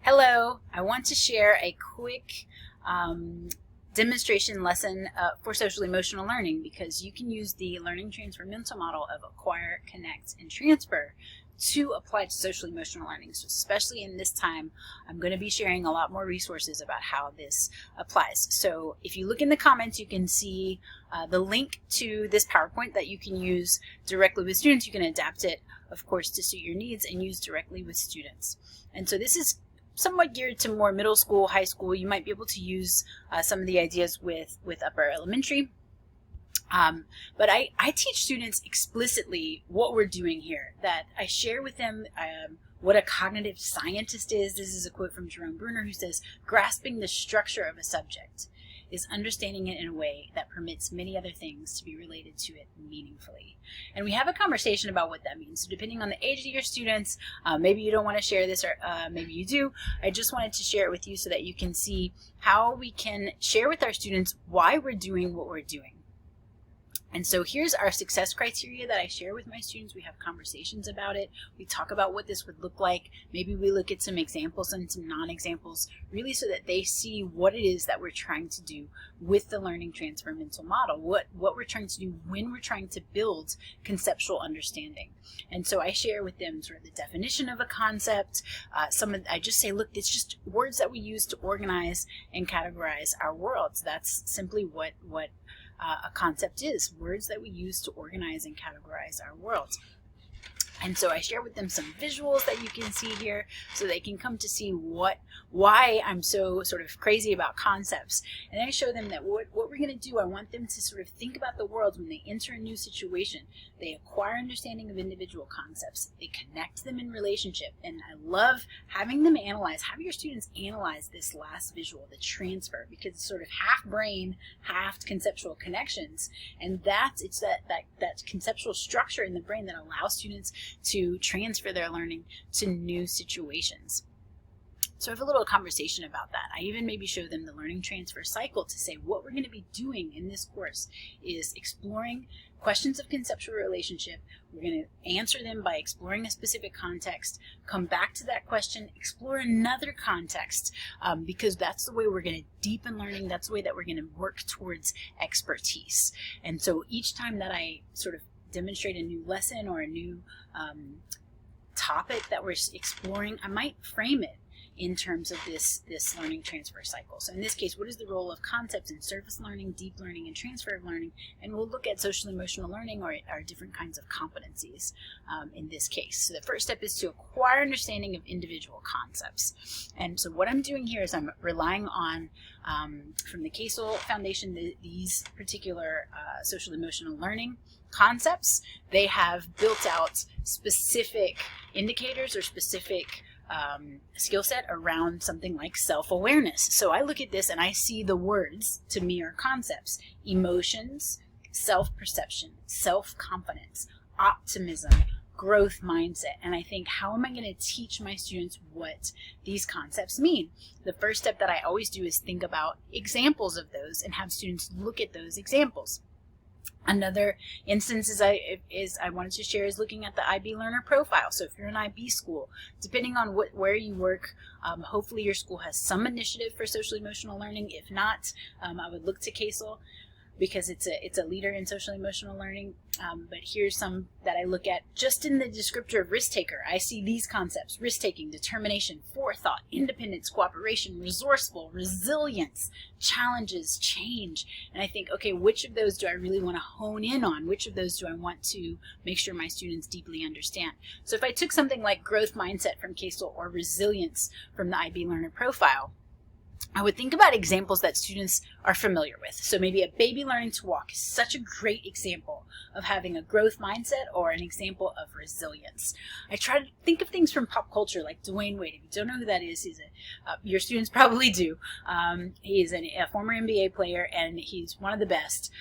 Hello, I want to share a quick demonstration lesson for social emotional learning because you can use the learning transfer mental model of acquire, connect, and transfer to apply to social emotional learning. So especially in this time, I'm going to be sharing a lot more resources about how this applies. So if you look in the comments, you can see the link to this PowerPoint that you can use directly with students. You can adapt it, of course, to suit your needs and use directly with students. And so this is somewhat geared to more middle school, high school. You might be able to use some of the ideas with upper elementary. But I teach students explicitly what we're doing here, that I share with them what a cognitive scientist is. This is a quote from Jerome Bruner, who says, grasping the structure of a subject is understanding it in a way that permits many other things to be related to it meaningfully. And we have a conversation about what that means. So depending on the age of your students, maybe you don't want to share this, or maybe you do. I just wanted to share it with you so that you can see how we can share with our students why we're doing what we're doing. And so here's our success criteria that I share with my students. We have conversations about it. We talk about what this would look like. Maybe we look at some examples and some non-examples, really so that they see what it is that we're trying to do with the learning transfer mental model, what we're trying to do when we're trying to build conceptual understanding. And so I share with them sort of the definition of a concept. I just say, look, it's just words that we use to organize and categorize our worlds. That's simply what a concept is, words that we use to organize and categorize our worlds. And so I share with them some visuals that you can see here so they can come to see why I'm so sort of crazy about concepts. And I show them that what we're going to do, I want them to sort of think about the world when they enter a new situation. They acquire understanding of individual concepts. They connect them in relationship. And I love having them have your students analyze this last visual, the transfer, because it's sort of half brain, half conceptual connections. And it's that conceptual structure in the brain that allows students to transfer their learning to new situations. So I have a little conversation about that. I even maybe show them the learning transfer cycle to say what we're going to be doing in this course is exploring questions of conceptual relationship. We're going to answer them by exploring a specific context, come back to that question, explore another context, because that's the way we're going to deepen learning. That's the way that we're going to work towards expertise. And so each time that I sort of demonstrate a new lesson or a new topic that we're exploring, I might frame it in terms of this learning transfer cycle. So in this case, what is the role of concepts in surface learning, deep learning, and transfer of learning? And we'll look at social emotional learning or different kinds of competencies in this case. So the first step is to acquire understanding of individual concepts. And so what I'm doing here is I'm relying on, from the Casel Foundation, these particular social emotional learning concepts. They have built out specific indicators or specific skill set around something like self-awareness. So I look at this and I see the words to me are concepts: emotions, self-perception, self-confidence, optimism, growth mindset. And I think, how am I going to teach my students what these concepts mean? The first step that I always do is think about examples of those and have students look at those examples. Another instance I wanted to share is looking at the IB learner profile. So if you're an IB school, depending on where you work, hopefully your school has some initiative for social emotional learning. If not, I would look to Casel because it's a leader in social emotional learning. But here's some that I look at just in the descriptor of risk taker. I see these concepts: risk taking, determination, forethought, independence, cooperation, resourceful, resilience, challenges, change. And I think, okay, which of those do I really want to hone in on? Which of those do I want to make sure my students deeply understand? So if I took something like growth mindset from Casel or resilience from the IB learner profile, I would think about examples that students are familiar with. So maybe a baby learning to walk is such a great example of having a growth mindset or an example of resilience. I try to think of things from pop culture, like Dwayne Wade. If you don't know who that is, your students probably do. He is a former NBA player, and he's one of the best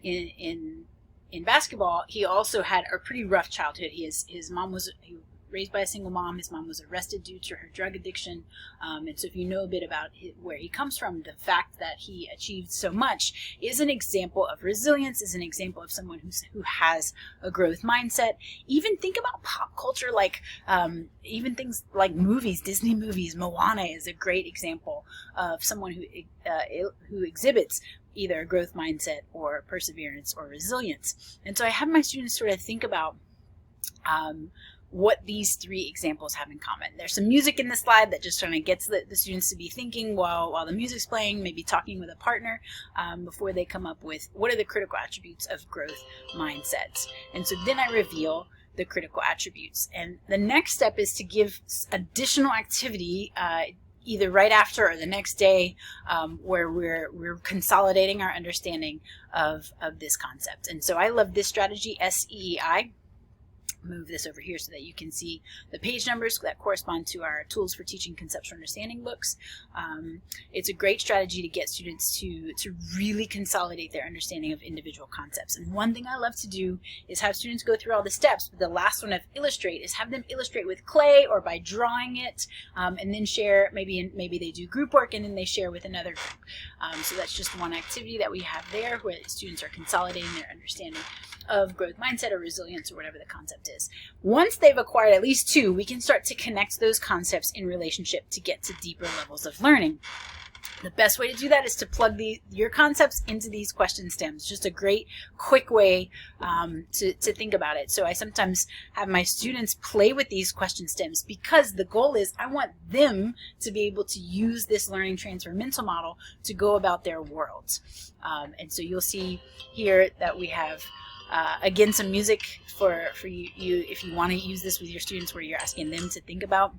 in basketball. He also had a pretty rough childhood. His mom was raised by a single mom. His mom was arrested due to her drug addiction. And so if you know a bit about where he comes from, the fact that he achieved so much is an example of resilience, is an example of someone who has a growth mindset. Even think about pop culture, like even things like movies, Disney movies. Moana is a great example of someone who exhibits either a growth mindset or perseverance or resilience. And so I have my students sort of think about what these three examples have in common. There's some music in the slide that just kind of gets the students to be thinking while the music's playing, maybe talking with a partner before they come up with what are the critical attributes of growth mindsets. And so then I reveal the critical attributes. And the next step is to give additional activity either right after or the next day, where we're consolidating our understanding of this concept. And so I love this strategy, SEEI. Move this over here so that you can see the page numbers that correspond to our Tools for Teaching Conceptual Understanding books. It's a great strategy to get students to really consolidate their understanding of individual concepts. And one thing I love to do is have students go through all the steps, but the last one of illustrate is have them illustrate with clay or by drawing it, and then share, maybe they do group work and then they share with another group. So that's just one activity that we have there where the students are consolidating their understanding of growth mindset or resilience or whatever the concept is. Once they've acquired at least two, we can start to connect those concepts in relationship to get to deeper levels of learning. The best way to do that is to plug your concepts into these question stems. Just a great, quick way to think about it. So I sometimes have my students play with these question stems because the goal is I want them to be able to use this learning transfer mental model to go about their worlds. And so you'll see here that we have again, some music for you if you want to use this with your students where you're asking them to think about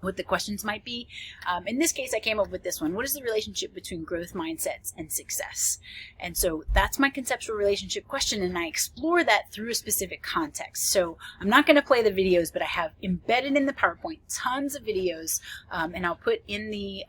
what the questions might be. In this case, I came up with this one. What is the relationship between growth mindsets and success? And so that's my conceptual relationship question, and I explore that through a specific context. So I'm not going to play the videos, but I have embedded in the PowerPoint tons of videos, and I'll put in the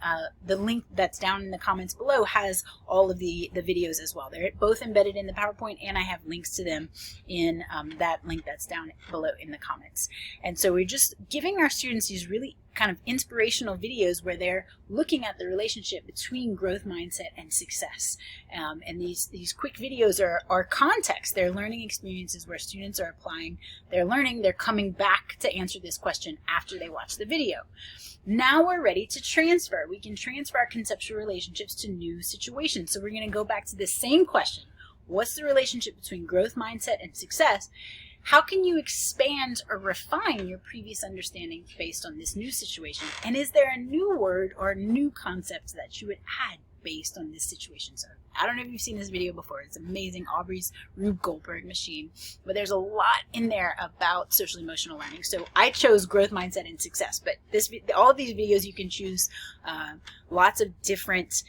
link that's down in the comments below has all of the videos as well. They're both embedded in the PowerPoint, and I have links to them in that link that's down below in the comments. And so we're just giving our students these really kind of inspirational videos where they're looking at the relationship between growth mindset and success. And these quick videos are context. They're learning experiences where students are applying their learning. They're coming back to answer this question after they watch the video. Now we're ready to transfer. We can transfer our conceptual relationships to new situations. So we're going to go back to the same question. What's the relationship between growth mindset and success? How can you expand or refine your previous understanding based on this new situation? And is there a new word or a new concept that you would add based on this situation? So I don't know if you've seen this video before. It's amazing, Aubrey's Rube Goldberg machine. But there's a lot in there about social emotional learning. So I chose growth mindset and success. But all of these videos you can choose lots of different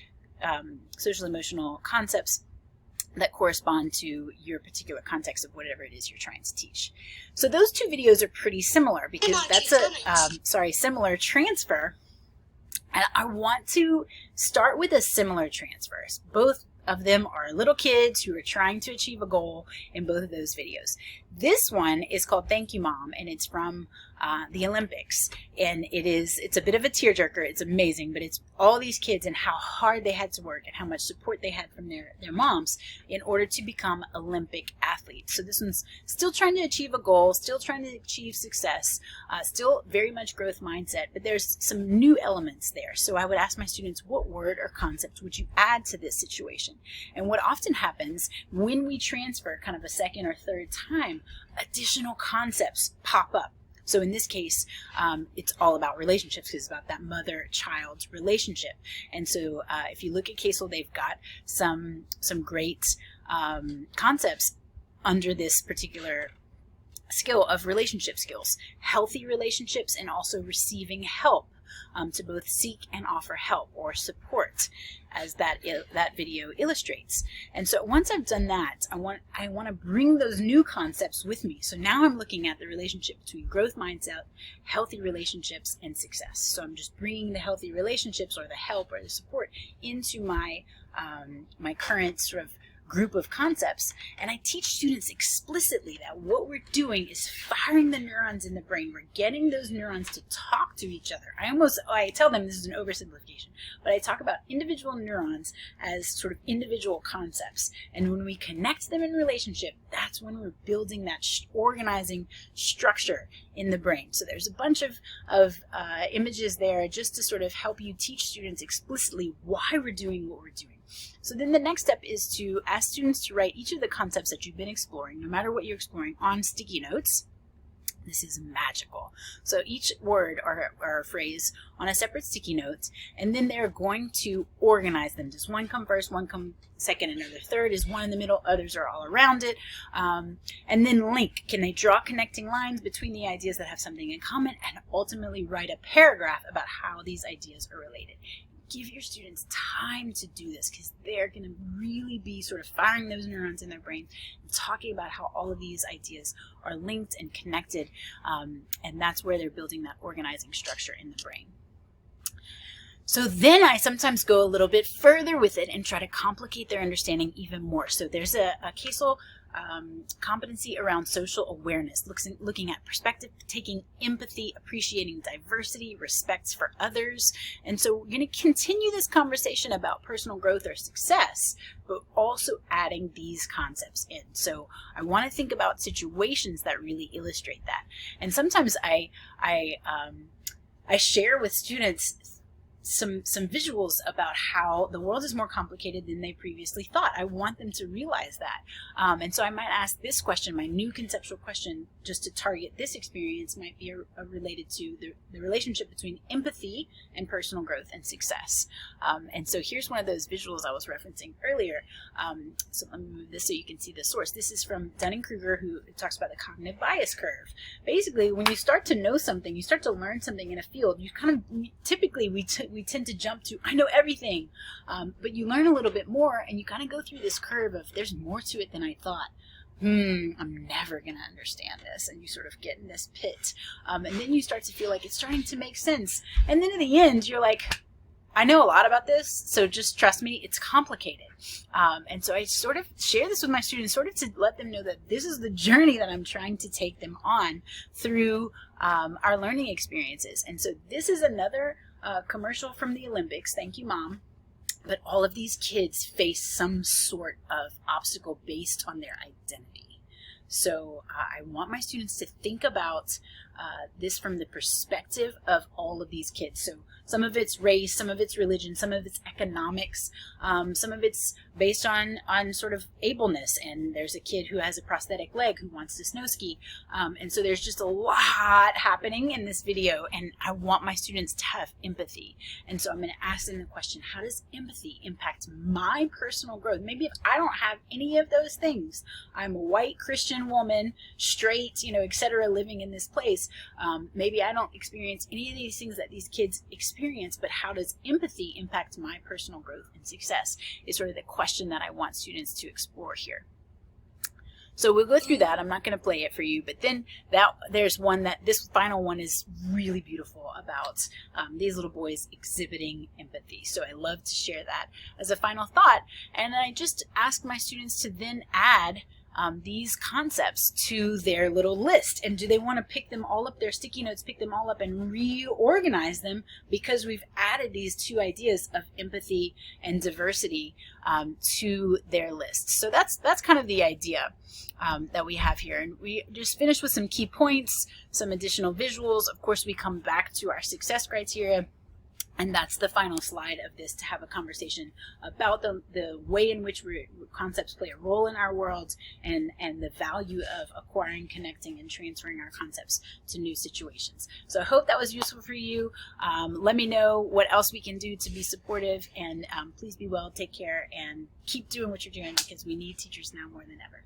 social emotional concepts that correspond to your particular context of whatever it is you're trying to teach. So those two videos are pretty similar because that's a similar transfer. And I want to start with a similar transfer. Both of them are little kids who are trying to achieve a goal in both of those videos. This one is called Thank You Mom, and it's from the Olympics. And it's a bit of a tearjerker. It's amazing, but it's all these kids and how hard they had to work and how much support they had from their moms in order to become Olympic athletes. So this one's still trying to achieve a goal, still trying to achieve success, still very much growth mindset, but there's some new elements there. So I would ask my students, what word or concept would you add to this situation? And what often happens when we transfer kind of a second or third time, additional concepts pop up. So in this case, it's all about relationships. It's about that mother-child relationship. And so if you look at Casel, they've got some great concepts under this particular skill of relationship skills. Healthy relationships and also receiving help. To both seek and offer help or support, as that video illustrates. And so once I've done that, I want to bring those new concepts with me. So now I'm looking at the relationship between growth mindset, healthy relationships, and success. So I'm just bringing the healthy relationships or the help or the support into my my current sort of group of concepts, and I teach students explicitly that what we're doing is firing the neurons in the brain. We're getting those neurons to talk to each other. I tell them this is an oversimplification, but I talk about individual neurons as sort of individual concepts, and when we connect them in relationship, that's when we're building that organizing structure in the brain. So there's a bunch of images there just to sort of help you teach students explicitly why we're doing what we're doing. So then the next step is to ask students to write each of the concepts that you've been exploring, no matter what you're exploring, on sticky notes. This is magical. So each word or phrase on a separate sticky note, and then they're going to organize them. Does one come first, one come second, another third? Is one in the middle, others are all around it? And then link. Can they draw connecting lines between the ideas that have something in common, and ultimately write a paragraph about how these ideas are related? Give your students time to do this, because they're going to really be sort of firing those neurons in their brain and talking about how all of these ideas are linked and connected, and that's where they're building that organizing structure in the brain. So then I sometimes go a little bit further with it and try to complicate their understanding even more. So there's a CASEL competency around social awareness, looking at perspective taking, empathy, appreciating diversity, respect for others. And so we're going to continue this conversation about personal growth or success, but also adding these concepts in. So I want to think about situations that really illustrate that. And sometimes I share with students some visuals about how the world is more complicated than they previously thought. I want them to realize that. And so I might ask this question, my new conceptual question, just to target this experience, might be related to the relationship between empathy and personal growth and success. And so here's one of those visuals I was referencing earlier. So let me move this so you can see the source. This is from Dunning-Kruger, who talks about the cognitive bias curve. Basically, when you start to know something, you start to learn something in a field, you kind of, typically we tend to jump to, I know everything, but you learn a little bit more and you kind of go through this curve of there's more to it than I thought. I'm never going to understand this. And you sort of get in this pit. And then you start to feel like it's starting to make sense. And then in the end, you're like, I know a lot about this, so just trust me, it's complicated. And so I sort of share this with my students, sort of to let them know that this is the journey that I'm trying to take them on through our learning experiences. And so this is another commercial from the Olympics. Thank you, Mom. But all of these kids face some sort of obstacle based on their identity. So I want my students to think about this from the perspective of all of these kids. So some of it's race, some of it's religion, some of it's economics, some of it's based on sort of ableness. And there's a kid who has a prosthetic leg who wants to snow ski. And so there's just a lot happening in this video, and I want my students to have empathy. And so I'm going to ask them the question, how does empathy impact my personal growth? Maybe if I don't have any of those things, I'm a white Christian woman, straight, etc., living in this place. Maybe I don't experience any of these things that these kids experience, but how does empathy impact my personal growth and success is sort of the question that I want students to explore here. So we'll go through that. I'm not going to play it for you, but then there's one this final one is really beautiful about these little boys exhibiting empathy. So I love to share that as a final thought. And I just ask my students to then add these concepts to their little list. And do they want to pick them all up, their sticky notes, pick them all up and reorganize them, because we've added these two ideas of empathy and diversity to their list. So that's kind of the idea that we have here. And we just finished with some key points, some additional visuals. Of course, we come back to our success criteria. And that's the final slide of this, to have a conversation about the way in which concepts play a role in our world, and the value of acquiring, connecting, and transferring our concepts to new situations. So I hope that was useful for you. Let me know what else we can do to be supportive, and please be well, take care, and keep doing what you're doing, because we need teachers now more than ever.